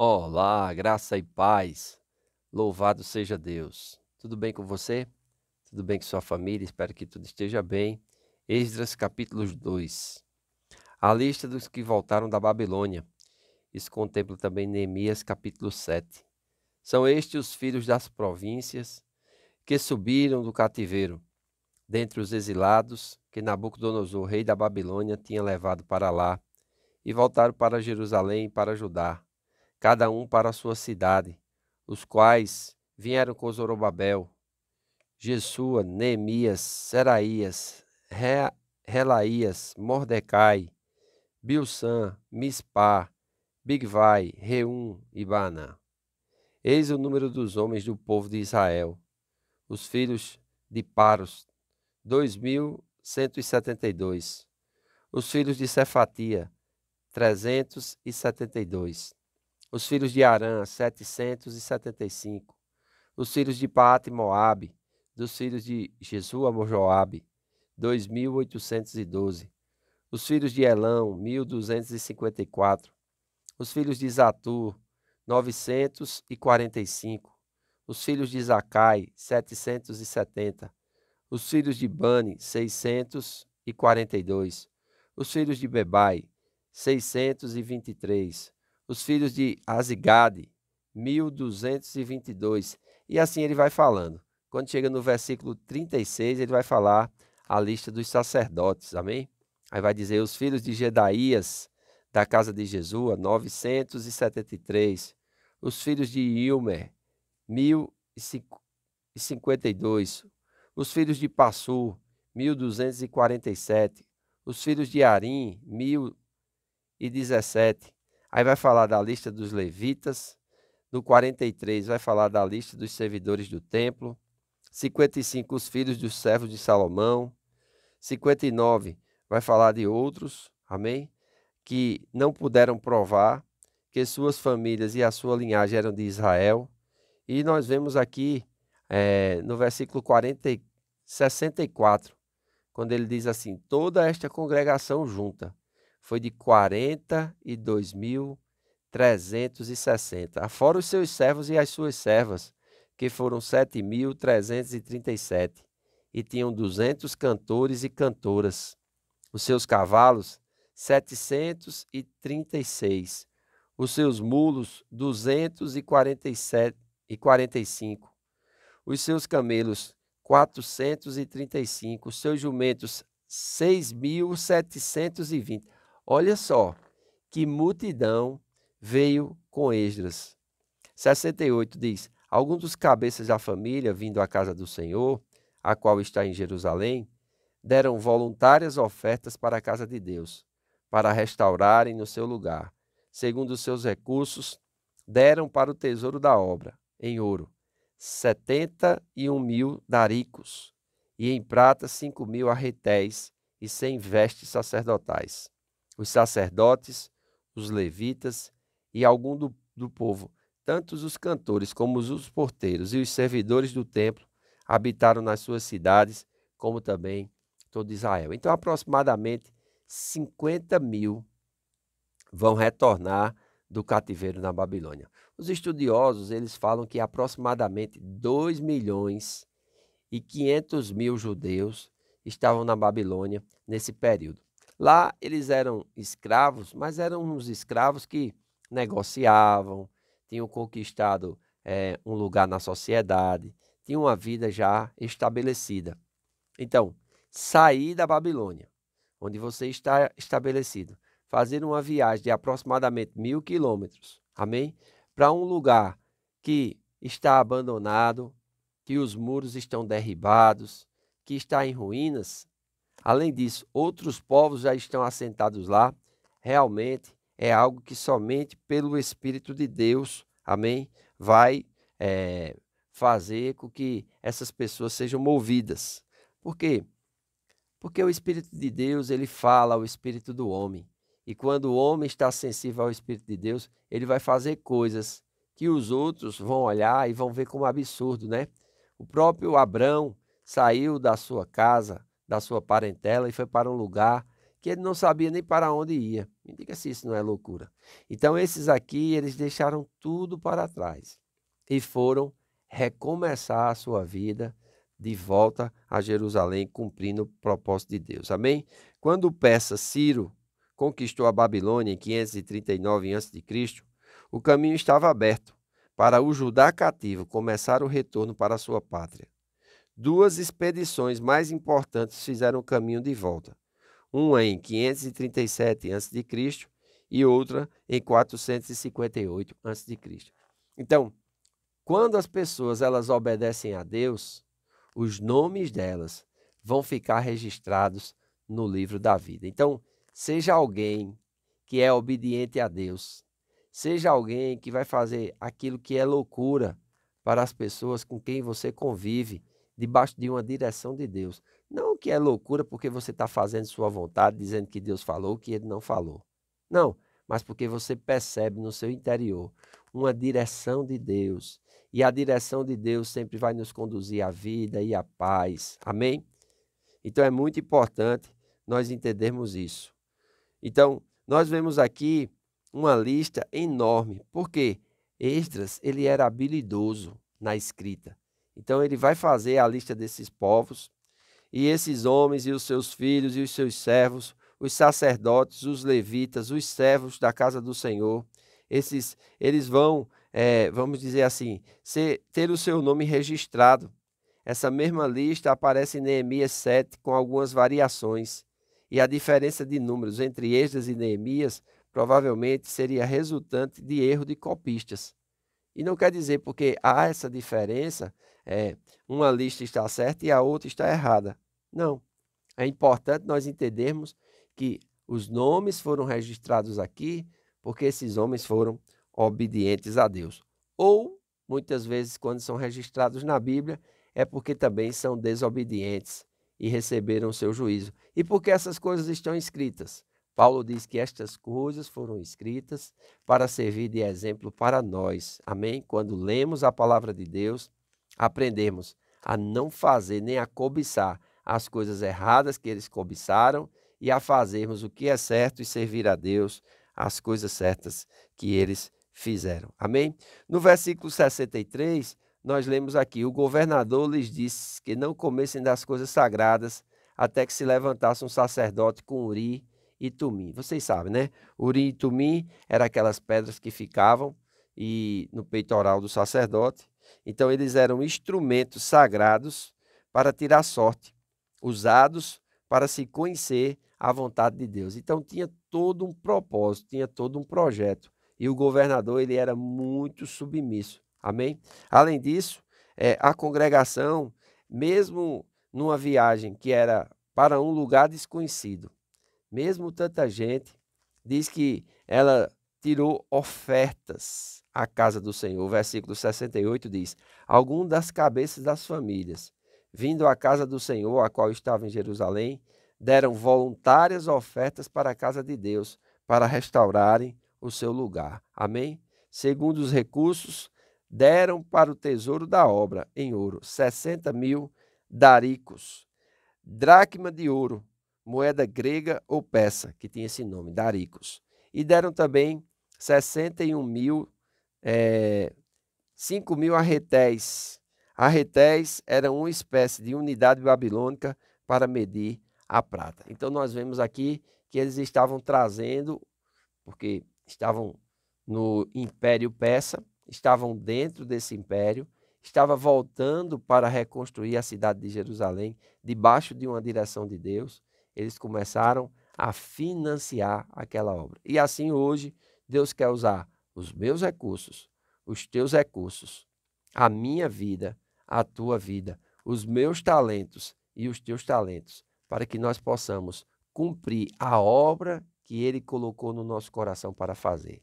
Olá, graça e paz. Louvado seja Deus. Tudo bem com você? Tudo bem com sua família? Espero que tudo esteja bem. Esdras capítulo 2. A lista dos que voltaram da Babilônia. Isso contempla também Neemias capítulo 7. São estes os filhos das províncias que subiram do cativeiro, dentre os exilados que Nabucodonosor, rei da Babilônia, tinha levado para lá, e voltaram para Jerusalém e para Judá, cada um para a sua cidade, os quais vieram com Zorobabel, Jesua, Neemias, Seraías, Relaías, Mordecai, Bilsan, Mispá, Bigvai, Reum e Baana. Eis o número dos homens do povo de Israel, os filhos de Paros, 2172. Os filhos de Cefatia, 372. Os filhos de Arã, 775. Os filhos de Paate Moabe, dos filhos de Jesua Joabe, 2812. Os filhos de Elão, 1254. Os filhos de Zatur, 945. Os filhos de Zacai, 770. Os filhos de Bani, 642. Os filhos de Bebai, 623. Os filhos de Azigade, 1222. E assim ele vai falando. Quando chega no versículo 36, ele vai falar a lista dos sacerdotes, amém? Aí vai dizer os filhos de Gedaías, da casa de Jesua, 973. Os filhos de Ilmer, 1052. Os filhos de Passur, 1247. Os filhos de Arim, 1017. Aí vai falar da lista dos levitas. No 43 vai falar da lista dos servidores do templo. 55, os filhos dos servos de Salomão. 59 vai falar de outros, amém? Que não puderam provar que suas famílias e a sua linhagem eram de Israel. E nós vemos aqui no versículo 64, quando ele diz assim: toda esta congregação junta foi de 42.360, afora os seus servos e as suas servas, que foram 7.337, e tinham 200 cantores e cantoras. Os seus cavalos, 736, os seus mulos, 245, os seus camelos, 435, os seus jumentos, 6.720. Olha só, que multidão veio com Esdras. 68 diz: alguns dos cabeças da família, vindo à casa do Senhor, a qual está em Jerusalém, deram voluntárias ofertas para a casa de Deus, para restaurarem no seu lugar. Segundo os seus recursos, deram para o tesouro da obra, em ouro, 71.000 daricos, e em prata 5.000 arretéis e 100 vestes sacerdotais. Os sacerdotes, os levitas e algum do povo, tanto os cantores como os porteiros e os servidores do templo, habitaram nas suas cidades, como também todo Israel. Então, aproximadamente 50.000 vão retornar do cativeiro na Babilônia. Os estudiosos, eles falam que aproximadamente 2.500.000 judeus estavam na Babilônia nesse período. Lá eles eram escravos, mas eram uns escravos que negociavam, tinham conquistado um lugar na sociedade, tinham uma vida já estabelecida. Então, sair da Babilônia, onde você está estabelecido, fazer uma viagem de aproximadamente 1.000 quilômetros, amém? Para um lugar que está abandonado, que os muros estão derribados, que está em ruínas. Além disso, outros povos já estão assentados lá. Realmente é algo que somente pelo Espírito de Deus, amém, vai fazer com que essas pessoas sejam movidas. Por quê? Porque o Espírito de Deus, ele fala ao espírito do homem. E quando o homem está sensível ao Espírito de Deus, ele vai fazer coisas que os outros vão olhar e vão ver como absurdo, né? O próprio Abrão saiu da sua casa, da sua parentela e foi para um lugar que ele não sabia nem para onde ia. Me diga se isso não é loucura. Então esses aqui, eles deixaram tudo para trás e foram recomeçar a sua vida de volta a Jerusalém, cumprindo o propósito de Deus. Amém? Quando o persa Ciro conquistou a Babilônia em 539 a.C., o caminho estava aberto para o Judá cativo começar o retorno para a sua pátria. Duas expedições mais importantes fizeram o caminho de volta. Uma em 537 a.C. e outra em 458 a.C. Então, quando as pessoas elas obedecem a Deus, os nomes delas vão ficar registrados no livro da vida. Então, seja alguém que é obediente a Deus, seja alguém que vai fazer aquilo que é loucura para as pessoas com quem você convive, debaixo de uma direção de Deus. Não que é loucura porque você está fazendo sua vontade, dizendo que Deus falou, que Ele não falou. Não, mas porque você percebe no seu interior uma direção de Deus. E a direção de Deus sempre vai nos conduzir à vida e à paz. Amém? Então é muito importante nós entendermos isso. Então, nós vemos aqui uma lista enorme, porque Esdras, ele era habilidoso na escrita. Então ele vai fazer a lista desses povos, e esses homens e os seus filhos e os seus servos, os sacerdotes, os levitas, os servos da casa do Senhor, eles vão, vamos dizer assim, ter o seu nome registrado. Essa mesma lista aparece em Neemias 7 com algumas variações. E a diferença de números entre Esdras e Neemias provavelmente seria resultante de erro de copistas. E não quer dizer porque há essa diferença, uma lista está certa e a outra está errada. Não. É importante nós entendermos que os nomes foram registrados aqui porque esses homens foram obedientes a Deus. Ou, muitas vezes, quando são registrados na Bíblia, é porque também são desobedientes e receberam o seu juízo. E por que essas coisas estão escritas? Paulo diz que estas coisas foram escritas para servir de exemplo para nós. Amém? Quando lemos a palavra de Deus, aprendemos a não fazer nem a cobiçar as coisas erradas que eles cobiçaram e a fazermos o que é certo e servir a Deus as coisas certas que eles fizeram. Amém? No versículo 63, nós lemos aqui: o governador lhes disse que não comessem das coisas sagradas até que se levantasse um sacerdote com Uri e Tumim. Vocês sabem, né? Uri e Tumim eram aquelas pedras que ficavam no peitoral do sacerdote. Então eles eram instrumentos sagrados para tirar sorte, usados para se conhecer a vontade de Deus. Então tinha todo um propósito, tinha todo um projeto. E o governador ele era muito submisso. Amém? Além disso, a congregação, mesmo numa viagem que era para um lugar desconhecido, mesmo tanta gente, diz que ela tirou ofertas à casa do Senhor. O versículo 68 diz: algum das cabeças das famílias, vindo à casa do Senhor, a qual estava em Jerusalém, deram voluntárias ofertas para a casa de Deus, para restaurarem o seu lugar. Amém? Segundo os recursos, deram para o tesouro da obra, em ouro, 60.000 daricos, dracma de ouro, moeda grega ou persa, que tinha esse nome, daricos. E deram também 5.000 arretéis. Arretéis eram uma espécie de unidade babilônica para medir a prata. Então nós vemos aqui que eles estavam trazendo, porque estavam no Império Persa, estavam dentro desse império, estava voltando para reconstruir a cidade de Jerusalém, debaixo de uma direção de Deus. Eles começaram a financiar aquela obra. E assim hoje, Deus quer usar os meus recursos, os teus recursos, a minha vida, a tua vida, os meus talentos e os teus talentos, para que nós possamos cumprir a obra que Ele colocou no nosso coração para fazer.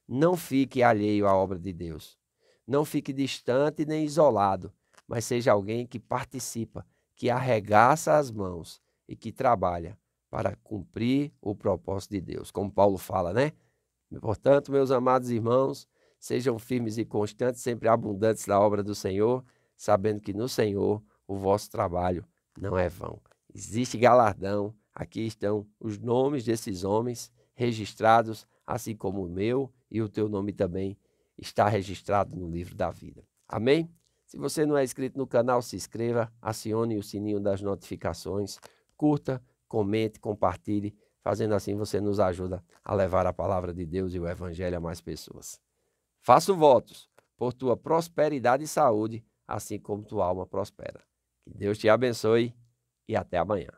Não fique alheio à obra de Deus. Não fique distante nem isolado, mas seja alguém que participa, que arregaça as mãos e que trabalha para cumprir o propósito de Deus, como Paulo fala, né? Portanto, meus amados irmãos, sejam firmes e constantes, sempre abundantes na obra do Senhor, sabendo que no Senhor o vosso trabalho não é vão. Existe galardão, aqui estão os nomes desses homens registrados, assim como o meu e o teu nome também está registrado no livro da vida. Amém? Se você não é inscrito no canal, se inscreva, acione o sininho das notificações, curta, comente, compartilhe. Fazendo assim, você nos ajuda a levar a palavra de Deus e o evangelho a mais pessoas. Faço votos por tua prosperidade e saúde, assim como tua alma prospera. Que Deus te abençoe e até amanhã.